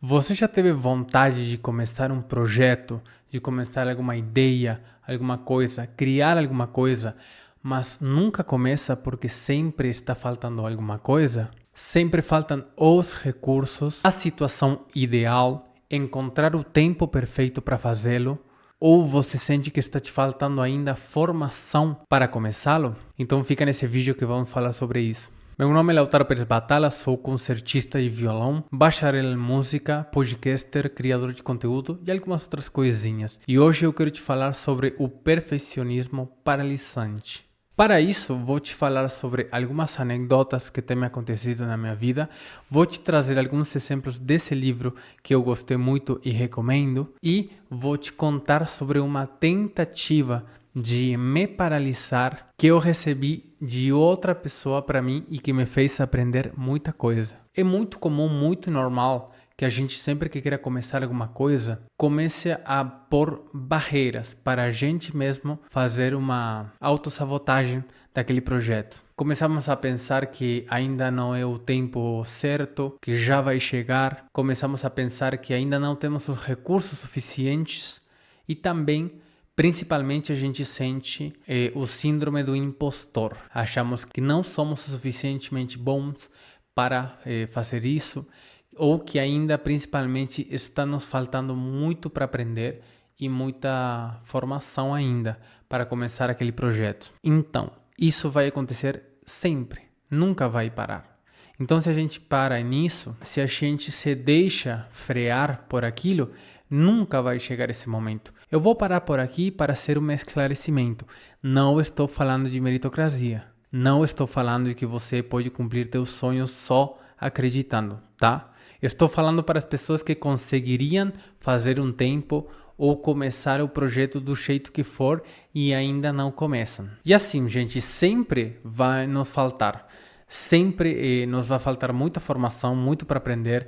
Você já teve vontade de começar um projeto, de começar alguma ideia, alguma coisa, criar alguma coisa, mas nunca começa porque sempre está faltando alguma coisa? Sempre faltam os recursos, a situação ideal, encontrar o tempo perfeito para fazê-lo? Ou você sente que está te faltando ainda formação para começá-lo? Então fica nesse vídeo que vamos falar sobre isso. Meu nome é Lautaro Pérez Batalla, sou concertista de violão, bacharel em música, podcaster, criador de conteúdo e algumas outras coisinhas. E hoje eu quero te falar sobre o perfeccionismo paralisante. Para isso, vou te falar sobre algumas anedotas que têm me acontecido na minha vida, vou te trazer alguns exemplos desse livro que eu gostei muito e recomendo, e vou te contar sobre uma tentativa de me paralisar que eu recebi de outra pessoa para mim e que me fez aprender muita coisa. É muito comum, muito normal que a gente sempre que queira começar alguma coisa, comece a pôr barreiras para a gente mesmo fazer uma autossabotagem daquele projeto. Começamos a pensar que ainda não é o tempo certo, que já vai chegar. Começamos a pensar que ainda não temos os recursos suficientes e também principalmente a gente sente o síndrome do impostor. Achamos que não somos suficientemente bons para fazer isso, ou que ainda principalmente está nos faltando muito para aprender e muita formação ainda para começar aquele projeto. Então, isso vai acontecer sempre, nunca vai parar. Então, se a gente para nisso, se a gente se deixa frear por aquilo, nunca vai chegar esse momento. Eu vou parar por aqui para ser um esclarecimento. Não estou falando de meritocracia. Não estou falando de que você pode cumprir teus sonhos só acreditando, tá? Estou falando para as pessoas que conseguiriam fazer um tempo ou começar o projeto do jeito que for e ainda não começam. E assim, gente, sempre vai nos faltar. Sempre nos vai faltar muita formação, muito para aprender.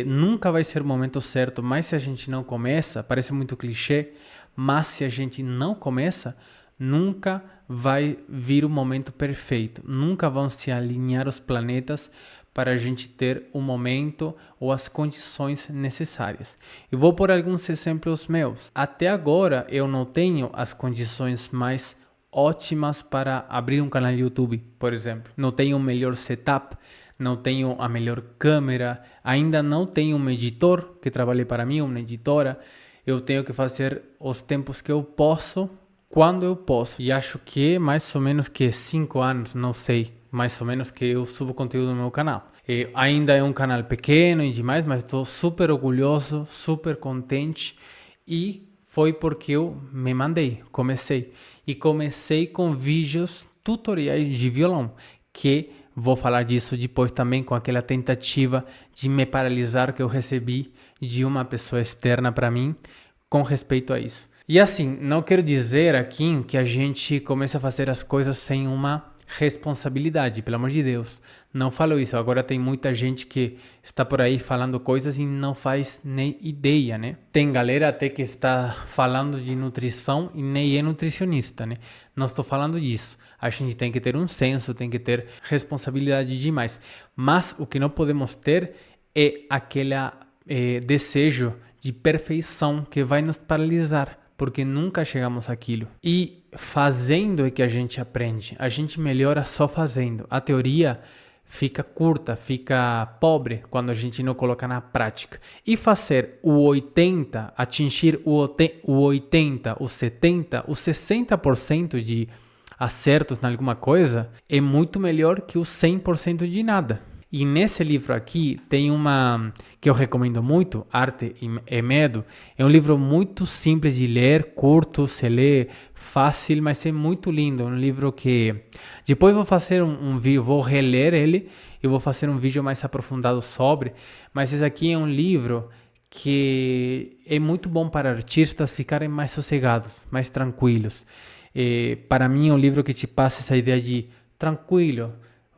Nunca vai ser o momento certo, mas se a gente não começa, parece muito clichê, mas se a gente não começa, nunca vai vir o momento perfeito. Nunca vão se alinhar os planetas para a gente ter o momento ou as condições necessárias. Eu vou por alguns exemplos meus. Até agora eu não tenho as condições mais ótimas para abrir um canal de YouTube, por exemplo. Não tenho o melhor setup, não tenho a melhor câmera, ainda não tenho um editor que trabalhe para mim, uma editora. Eu tenho que fazer os tempos que eu posso, quando eu posso. E acho que mais ou menos que 5 anos, não sei, mais ou menos que eu subo conteúdo no meu canal. Ainda é um canal pequeno e demais, mas estou super orgulhoso, super contente e foi porque eu me mandei, comecei. E comecei com vídeos tutoriais de violão, que vou falar disso depois também com aquela tentativa de me paralisar que eu recebi de uma pessoa externa para mim com respeito a isso. E assim, não quero dizer aqui que a gente comece a fazer as coisas sem uma responsabilidade, pelo amor de Deus. Não falo isso. Agora tem muita gente que está por aí falando coisas e não faz nem ideia, né? Tem galera até que está falando de nutrição e nem é nutricionista, né? Não estou falando disso. A gente tem que ter um senso, tem que ter responsabilidade demais. Mas o que não podemos ter é aquele desejo de perfeição que vai nos paralisar, porque nunca chegamos àquilo. E fazendo é que a gente aprende. A gente melhora só fazendo. A teoria fica curta, fica pobre quando a gente não coloca na prática. E fazer o 80, atingir o 80, o 70, o 60% de acertos em alguma coisa é muito melhor que o 100% de nada. E nesse livro aqui tem uma que eu recomendo muito, Arte e Medo. É um livro muito simples de ler, curto, se lê fácil, mas é muito lindo. É um livro que depois vou fazer um vídeo, vou reler ele e vou fazer um vídeo mais aprofundado sobre. Mas esse aqui é um livro que é muito bom para artistas ficarem mais sossegados, mais tranquilos. Para mim é um livro que te passa essa ideia de tranquilo.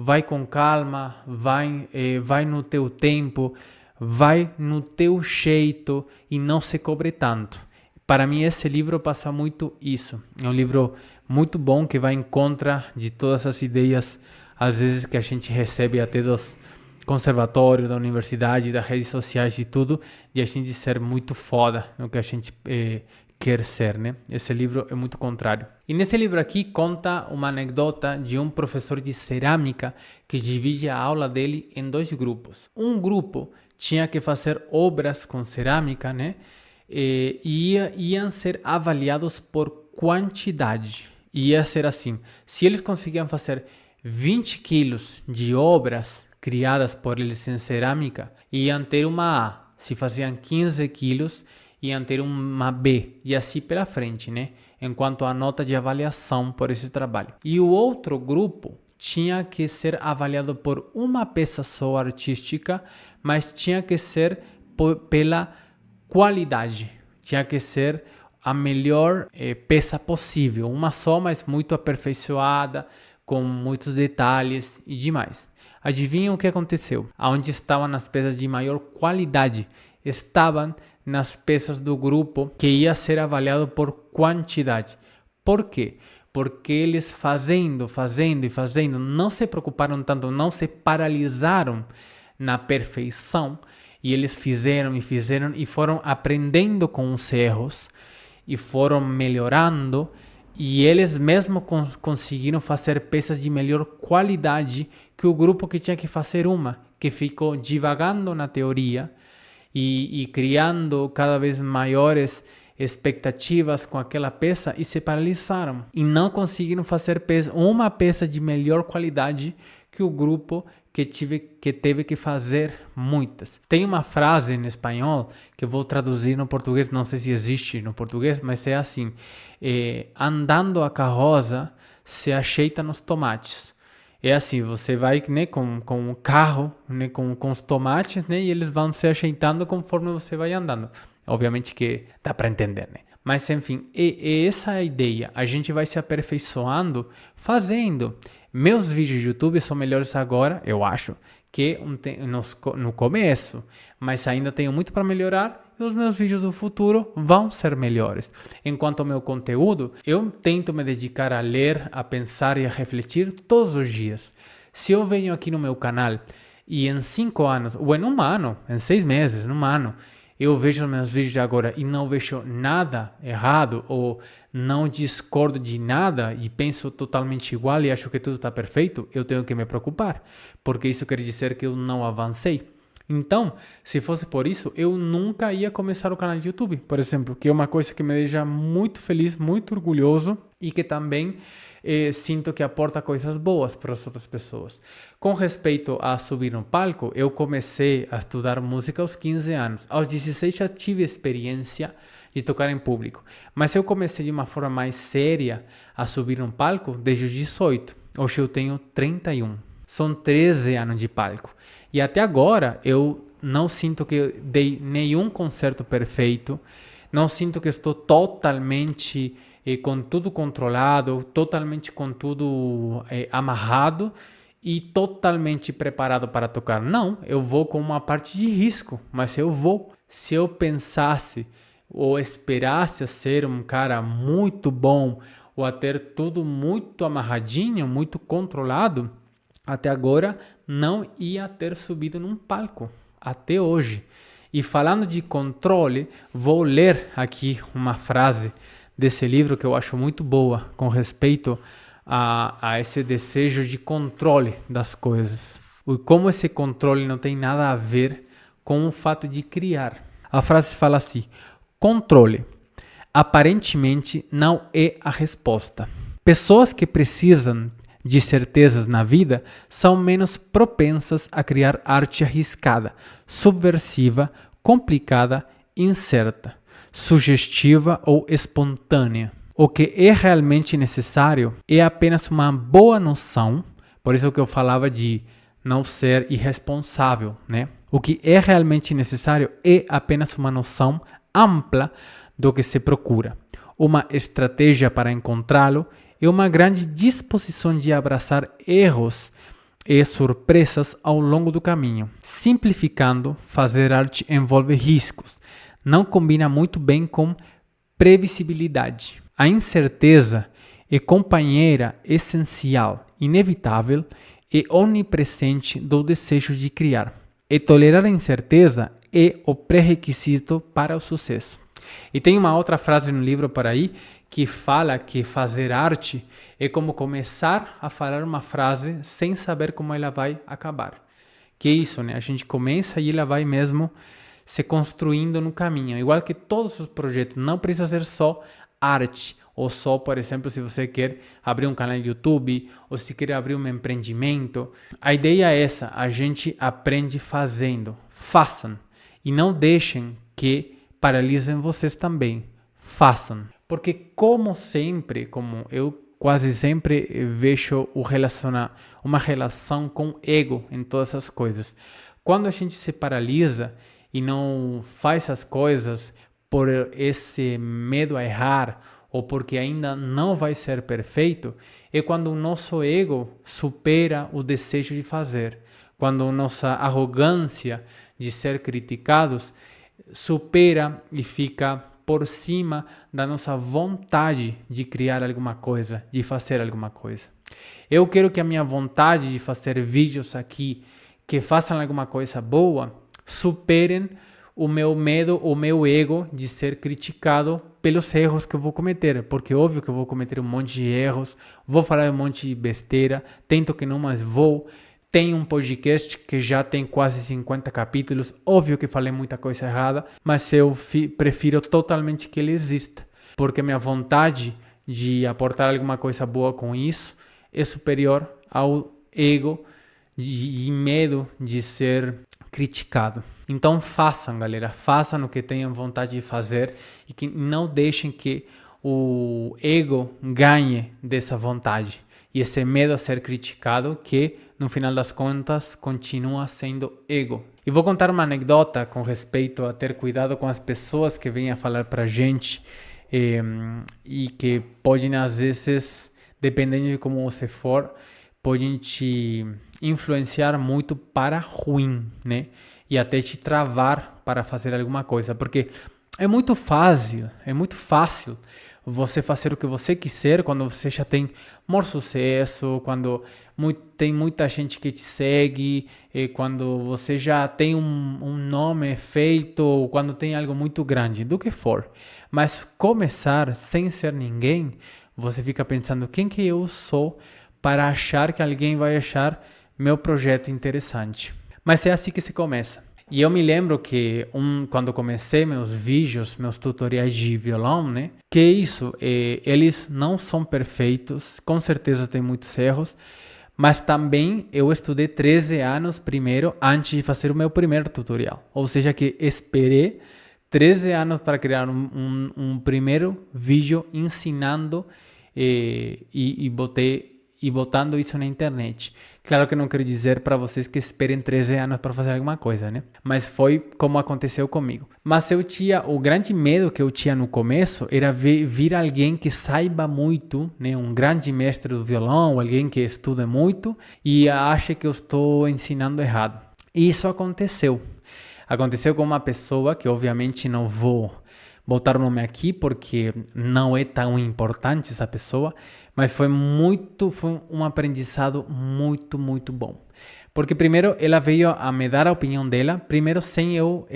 Vai com calma, vai no teu tempo, vai no teu jeito e não se cobre tanto. Para mim esse livro passa muito isso. É um livro muito bom que vai em contra de todas as ideias, às vezes que a gente recebe até dos conservatório, da universidade, das redes sociais e tudo, de a gente ser muito foda no que a gente quer ser, né? Esse livro é muito contrário. E nesse livro aqui conta uma anedota de um professor de cerâmica que divide a aula dele em 2 grupos. Um grupo tinha que fazer obras com cerâmica, né? E iam ser avaliados por quantidade. Ia ser assim, se eles conseguiam fazer 20 quilos de obras criadas por eles em cerâmica, iam ter uma A. Se faziam 15 quilos, iam ter uma B. E assim pela frente, né? Enquanto a nota de avaliação por esse trabalho. E o outro grupo tinha que ser avaliado por uma peça só artística, mas tinha que ser pela qualidade. Tinha que ser a melhor peça possível. Uma só, mas muito aperfeiçoada, com muitos detalhes e demais. Adivinham o que aconteceu? Onde estavam as peças de maior qualidade? Estavam nas peças do grupo que ia ser avaliado por quantidade. Por quê? Porque eles fazendo, não se preocuparam tanto, não se paralisaram na perfeição, e eles fizeram e foram aprendendo com os erros e foram melhorando, e eles mesmos conseguiram fazer peças de melhor qualidade que o grupo que tinha que fazer uma, que ficou divagando na teoria e criando cada vez maiores expectativas com aquela peça e se paralisaram e não conseguiram fazer uma peça de melhor qualidade que o grupo que teve que fazer muitas. Tem uma frase em espanhol que eu vou traduzir no português, não sei se existe no português, mas é assim: andando a carroça se ajeita nos tomates. É assim, você vai, né, com o carro, né, com os tomates, né, e eles vão se ajeitando conforme você vai andando. Obviamente que dá para entender, né? Mas enfim, essa é a ideia. A gente vai se aperfeiçoando fazendo. Meus vídeos de YouTube são melhores agora, eu acho, que no começo. Mas ainda tenho muito para melhorar e os meus vídeos do futuro vão ser melhores. Enquanto ao meu conteúdo, eu tento me dedicar a ler, a pensar e a refletir todos os dias. Se eu venho aqui no meu canal e em 5 anos, ou em 1 ano, em 6 meses, num ano, eu vejo os meus vídeos de agora e não vejo nada errado ou não discordo de nada e penso totalmente igual e acho que tudo está perfeito, eu tenho que me preocupar, porque isso quer dizer que eu não avancei. Então, se fosse por isso, eu nunca ia começar o canal de YouTube, por exemplo, que é uma coisa que me deixa muito feliz, muito orgulhoso e que também sinto que aporta coisas boas para as outras pessoas. Com respeito a subir no palco, eu comecei a estudar música aos 15 anos. Aos 16 já tive experiência de tocar em público, mas eu comecei de uma forma mais séria a subir no palco desde os 18. Hoje eu tenho 31. São 13 anos de palco. E até agora eu não sinto que dei nenhum concerto perfeito, não sinto que estou totalmente com tudo controlado, totalmente com tudo amarrado e totalmente preparado para tocar. Não, eu vou com uma parte de risco, mas eu vou. Se eu pensasse ou esperasse ser um cara muito bom ou a ter tudo muito amarradinho, muito controlado, até agora não ia ter subido num palco, até hoje. E falando de controle, vou ler aqui uma frase desse livro que eu acho muito boa com respeito a esse desejo de controle das coisas. E como esse controle não tem nada a ver com o fato de criar. A frase fala assim: controle aparentemente não é a resposta. Pessoas que precisam de certezas na vida são menos propensas a criar arte arriscada, subversiva, complicada, incerta, sugestiva ou espontânea. O que é realmente necessário é apenas uma boa noção, por isso que eu falava de não ser irresponsável, né? O que é realmente necessário é apenas uma noção ampla do que se procura, uma estratégia para encontrá-lo e uma grande disposição de abraçar erros e surpresas ao longo do caminho. Simplificando, fazer arte envolve riscos. Não combina muito bem com previsibilidade. A incerteza é companheira essencial, inevitável e onipresente do desejo de criar. E tolerar a incerteza é o pré-requisito para o sucesso. E tem uma outra frase no livro por aí que fala que fazer arte é como começar a falar uma frase sem saber como ela vai acabar. Que é isso, né? A gente começa e ela vai mesmo se construindo no caminho. Igual que todos os projetos, não precisa ser só arte. Ou só, por exemplo, se você quer abrir um canal de YouTube, ou se quer abrir um empreendimento. A ideia é essa, a gente aprende fazendo. Façam. E não deixem que paralisem vocês também. Façam. Porque como sempre, como eu quase sempre vejo uma relação com ego em todas as coisas. Quando a gente se paralisa e não faz as coisas por esse medo a errar, ou porque ainda não vai ser perfeito, é quando o nosso ego supera o desejo de fazer. Quando a nossa arrogância de ser criticados supera e fica por cima da nossa vontade de criar alguma coisa, de fazer alguma coisa. Eu quero que a minha vontade de fazer vídeos aqui que façam alguma coisa boa superem o meu medo, o meu ego de ser criticado pelos erros que eu vou cometer, porque óbvio que eu vou cometer um monte de erros, vou falar um monte de besteira, tento que não, mas vou. Tem um podcast que já tem quase 50 capítulos, óbvio que falei muita coisa errada, mas eu prefiro totalmente que ele exista, porque minha vontade de aportar alguma coisa boa com isso é superior ao ego e medo de ser criticado. Então façam, galera, façam o que tenham vontade de fazer e que não deixem que o ego ganhe dessa vontade e esse medo a ser criticado que no final das contas continua sendo ego. E vou contar uma anedota com respeito a ter cuidado com as pessoas que vêm a falar pra gente e que podem às vezes, dependendo de como você for, podem te influenciar muito para ruim, né? E até te travar para fazer alguma coisa, porque é muito fácil você fazer o que você quiser quando você já tem maior sucesso, quando tem muita gente que te segue, quando você já tem um nome feito, ou quando tem algo muito grande, do que for. Mas começar sem ser ninguém, você fica pensando quem que eu sou para achar que alguém vai achar meu projeto interessante. Mas é assim que se começa. E eu me lembro que quando comecei meus vídeos, meus tutoriais de violão, né? Que isso, eles não são perfeitos, com certeza tem muitos erros, mas também eu estudei 13 anos primeiro antes de fazer o meu primeiro tutorial. Ou seja, que esperei 13 anos para criar um primeiro vídeo ensinando e botando isso na internet. Claro que não quero dizer para vocês que esperem 13 anos para fazer alguma coisa, né? Mas foi como aconteceu comigo. Mas o grande medo que eu tinha no começo era vir alguém que saiba muito, né? Um grande mestre do violão, alguém que estuda muito e acha que eu estou ensinando errado. E isso aconteceu. Aconteceu com uma pessoa que obviamente não vou botar o nome aqui porque não é tão importante essa pessoa, mas foi um aprendizado muito, muito bom. Porque primeiro ela veio a me dar a opinião dela, primeiro sem eu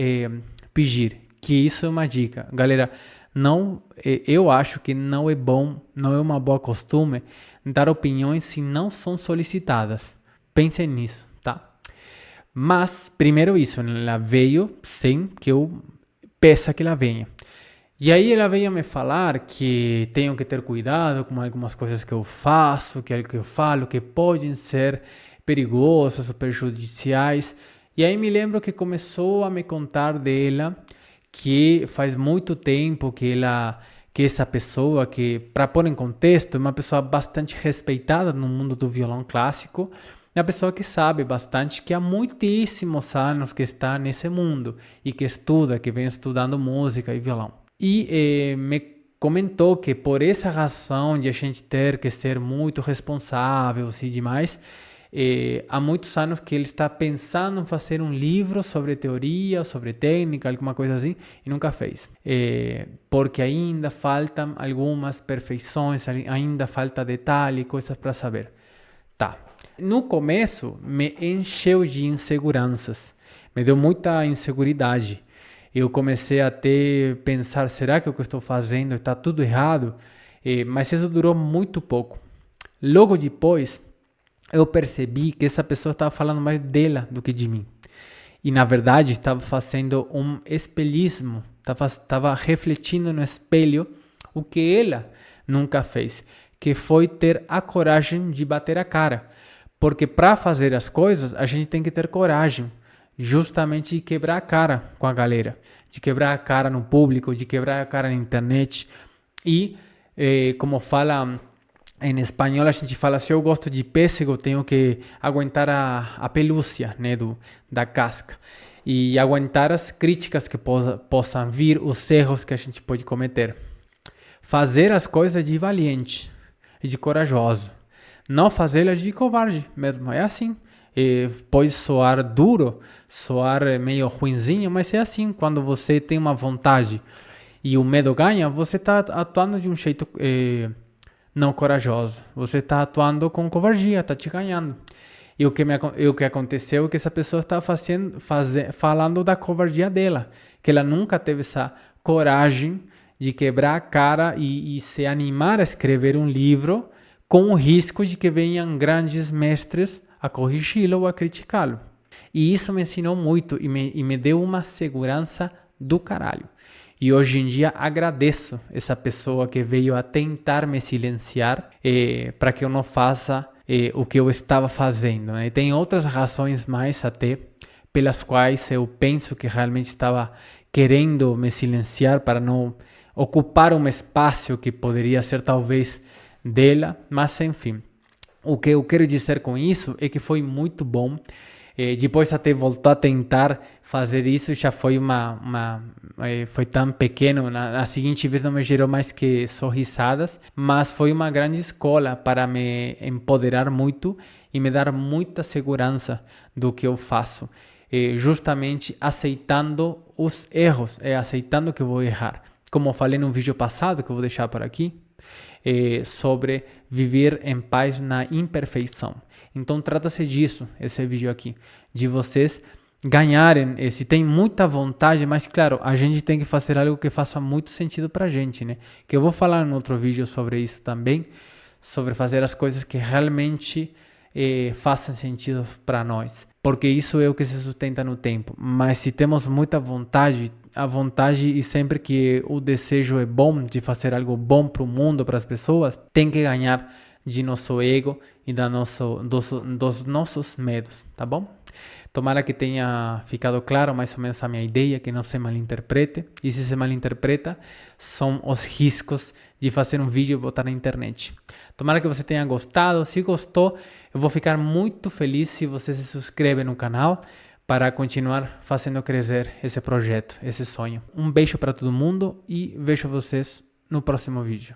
pedir, que isso é uma dica. Galera, eu acho que não é bom, não é uma boa costume dar opiniões se não são solicitadas. Pensem nisso, tá? Mas, primeiro isso, ela veio sem que eu peça que ela venha. E aí ela veio me falar que tenho que ter cuidado com algumas coisas que eu faço, que é que eu falo, que podem ser perigosas ou prejudiciais. E aí me lembro que começou a me contar dela que faz muito tempo que essa pessoa, que para pôr em contexto, é uma pessoa bastante respeitada no mundo do violão clássico, é uma pessoa que sabe bastante, que há muitíssimos anos que está nesse mundo e que estuda, que vem estudando música e violão. E me comentou que por essa razão de a gente ter que ser muito responsável e demais, há muitos anos que ele está pensando em fazer um livro sobre teoria, sobre técnica, alguma coisa assim, e nunca fez. Porque ainda faltam algumas perfeições, ainda falta detalhe, coisas para saber. Tá. No começo, me encheu de inseguranças, me deu muita inseguridade. Eu comecei a ter pensar, será que o que eu estou fazendo está tudo errado? Mas isso durou muito pouco. Logo depois, eu percebi que essa pessoa estava falando mais dela do que de mim. E na verdade estava fazendo um espelhismo, estava refletindo no espelho o que ela nunca fez, que foi ter a coragem de bater a cara. Porque para fazer as coisas, a gente tem que ter coragem, justamente de quebrar a cara com a galera, de quebrar a cara no público, de quebrar a cara na internet. E, como fala em espanhol, a gente fala, se eu gosto de pêssego, tenho que aguentar a pelúcia, né, da casca. E aguentar as críticas que possam vir, os erros que a gente pode cometer. Fazer as coisas de valiente e de corajoso. Não fazê-las de covarde mesmo, é assim. Pode soar duro, soar meio ruinzinho, mas é assim. Quando você tem uma vontade e o medo ganha, você está atuando de um jeito não corajoso. Você está atuando com covardia, está te ganhando. E o que aconteceu é que essa pessoa está falando da covardia dela, que ela nunca teve essa coragem de quebrar a cara e se animar a escrever um livro com o risco de que venham grandes mestres a corrigi-lo ou a criticá-lo. E isso me ensinou muito e me deu uma segurança do caralho. E hoje em dia agradeço essa pessoa que veio a tentar me silenciar para que eu não faça o que eu estava fazendo. Né? E tem outras razões mais até pelas quais eu penso que realmente estava querendo me silenciar para não ocupar um espaço que poderia ser talvez dela, mas enfim. O que eu quero dizer com isso é que foi muito bom. Depois até voltou a tentar fazer isso, já foi foi tão pequeno, na seguinte vez não me gerou mais que só risadas, mas foi uma grande escola para me empoderar muito e me dar muita segurança do que eu faço, justamente aceitando os erros, aceitando que vou errar, como eu falei no vídeo passado, que eu vou deixar por aqui, sobre viver em paz na imperfeição. Então trata-se disso, esse vídeo aqui, de vocês ganharem, se tem muita vontade, mas claro, a gente tem que fazer algo que faça muito sentido pra gente, né? Que eu vou falar em outro vídeo sobre isso também, sobre fazer as coisas que realmente façam sentido para nós, porque isso é o que se sustenta no tempo. Mas se temos muita vontade, a vontade e sempre que o desejo é bom, de fazer algo bom para o mundo, para as pessoas, tem que ganhar de nosso ego e dos nossos medos, tá bom? Tomara que tenha ficado claro mais ou menos a minha ideia, que não se malinterprete. E se se malinterpreta, são os riscos de fazer um vídeo e botar na internet. Tomara que você tenha gostado. Se gostou, eu vou ficar muito feliz se você se inscreve no canal para continuar fazendo crescer esse projeto, esse sonho. Um beijo para todo mundo e vejo vocês no próximo vídeo.